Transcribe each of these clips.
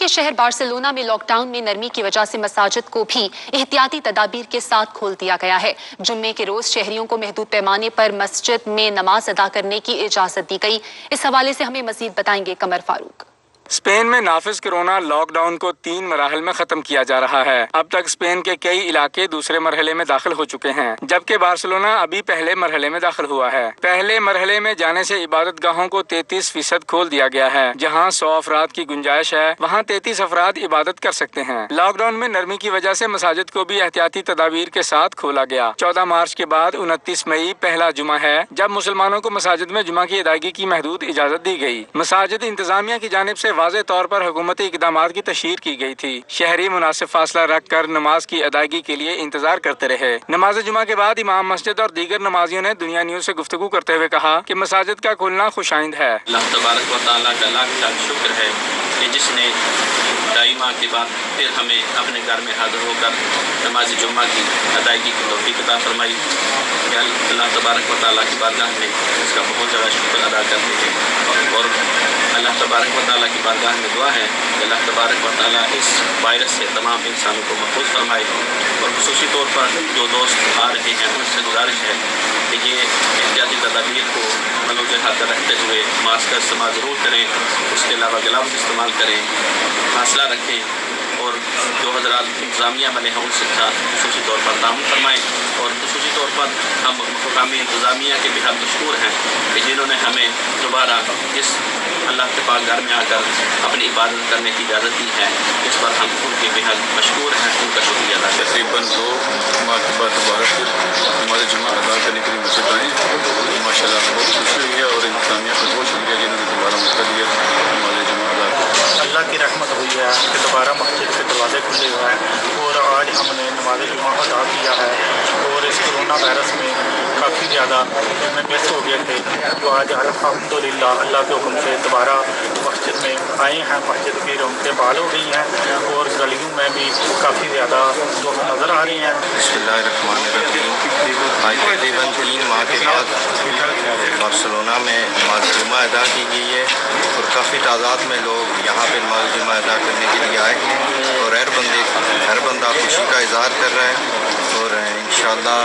के शहर बार्सिलोना में लॉकडाउन में नरमी की वजह से मसाजिद को भी एहतियाती तदाबीर के साथ खोल दिया गया है। जुम्मे के रोज शहरियों को महदूद पैमाने पर मस्जिद में नमाज अदा करने की इजाजत दी गई। इस हवाले से हमें मजीद बताएंगे कमर फारूक। स्पेन में नाफिज कोरोना लॉकडाउन को 3 मराहल में खत्म किया जा रहा है। अब तक स्पेन के कई इलाके दूसरे मरहले में दाखिल हो चुके हैं, जबकि बार्सिलोना अभी पहले मरहले में दाखिल हुआ है। पहले मरहले में जाने से इबादत गाहों को 33% खोल दिया गया है। जहां 100 अफराद की गुंजाइश है, वहां 33 अफराद इबादत कर सकते हैं। लॉकडाउन में नरमी की वजह से मसाजिद को भी एहतियाती तदाबीर के साथ खोला गया। 14 मार्च के बाद 29 मई पहला जुमा है, जब मुसलमानों को मसाजिद में जुमा की अदायगी की महदूद इजाजत दी गई। मसाजिद इंतजामिया की जानिब से वाज़ेह तौर पर हुकूमती इक़दामात की तशहीर की गई थी। शहरी मुनासिब फासला रख कर नमाज की अदायगी के लिए इंतजार करते रहे। नमाज जुमा के बाद इमाम मस्जिद और दीगर नमाजियों ने दुनिया न्यूज़ से गुफ्तगू करते हुए कहा कि मसाजिद का खुलना खुशाइंद है। अल्लाह तबारक व तआला का लाख शुक्र है कि जिसने ढाई माह के बाद फिर हमें अपने घर में हाजिर होकर नमाज जुम्मा की अदायगी की तौफीक अता फरमाई। अल्लाह तबारक व तआला की बारगाह में इसका बहुत ज़्यादा शुक्र अदा करते हैं और अल्लाह तबारक व तआला की बारगाह में दुआ है कि अल्लाह तबारक व तआला इस वायरस से तमाम इंसानों को महफूज फरमाए। और खुसूसी तौर पर जो दोस्त आ रहे हैं उनसे गुजारिश है कि ये एहतियाती तदाबीर को मद्देनजर हाथ रखते हुए मास्क का इस्तेमाल ज़रूर करें, उसके अलावा ग्लव्स इस्तेमाल करें, फासला रखें और जो हज़रात इंतज़ामिया बने हैं उनसे खुसूसी तौर पर ताउन फरमाएँ। और खुसूसी तौर पर हम मुकामी इंतज़ामिया के बेहद मशहूर हैं कि जिन्होंने हमें दोबारा इस अल्लाह के पाक घर में आकर अपनी इबादत करने की इजाज़त दी है, इस पर हम उनके बेहद मशहूर हैं, उनका शुक्रिया अदा करते हैं। तकरीबन 2 माह के बाद दोबारा फिर हमारे जुमा अदा करने के लिए मस्जिद आए, माशाल्लाह बहुत खुशी हुई है और इंतज़ामिया का बहुत शुक्रिया जिन्होंने दोबारा मौका दिया हमारे जुमा अदा। अल्लाह की रहमत हुई है कि दोबारा मस्जिद के दरवाजे खुले हुए हैं और आज हमने नमाज जुमा अदा किया है। और इस कोरोना वायरस में काफ़ी ज़्यादा में व्यस्त हो गए थे, तो आज अल्हम्दुलिल्लाह अल्लाह के हुक्म से दोबारा मस्जिद में आए हैं। मस्जिद की रौनकें बहाल हो गई हैं और गलियों में भी काफ़ी ज़्यादा लोग नज़र आ रहे हैं। बिस्मिल्लाहिर्रहमानिर्रहीम। आज तकरीबन 3 माह के बाद बार्सिलोना में नमाज जुमा अदा की गई है और काफ़ी तादाद में लोग यहाँ पे नमाज जुमा अदा करने के लिए आए हैं और हर बंदा खुशी का इजहार कर रहा है और इंशाअल्लाह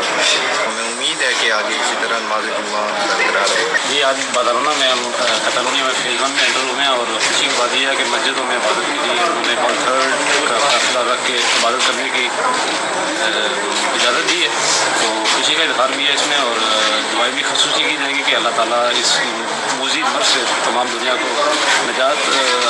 हमें उम्मीद है कि आगे इसी तरह नमाज जुमा बरकरार रहेगा। जी, आज बार्सिलोना में हम कैटालोनिया में फेज़ 1 में एंटर हुए हैं और खुशी की बात यह है कि मस्जिदों में इबादत की गई है। उन्होंने 1/3 का फासला रख के इबादत करने की इजाज़त दी है, तो खुशी का इजहार भी है इसमें और दुआएं भी खसूसी की जाएगी कि अल्लाह ताला इस मुज़ीद मर्ज़ से तमाम दुनिया को निजात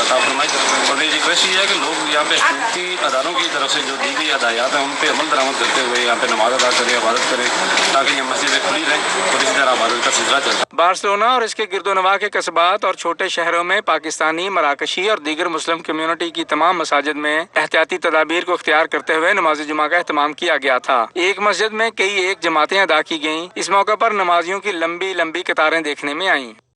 अता फरमाए। और मेरी रिक्वेस्ट ये है कि लोग यहाँ पे हुकूमती अदारों की तरफ से जो दी गई हदायत है उन पर अमल दरामद करते हुए यहाँ पे नमाज अदा करें, इबादत करें, ताकि ये मस्जिदें खुली रहें और इसी तरह इबादत का सिलसिला चलता। बार्सिलोना और इसके गिरदोनवा के कस्बात और छोटे शहरों में पाकिस्तानी, मराकशी और दीगर मुस्लिम कम्युनिटी की तमाम मसाजिद में एहतियाती तदाबीर को इख्तियार करते हुए नमाज जुमा का एहतमाम किया गया था। एक मस्जिद में कई एक जमातें अदा की गईं। इस मौके पर नमाजियों की लंबी लंबी कतारें देखने में आईं।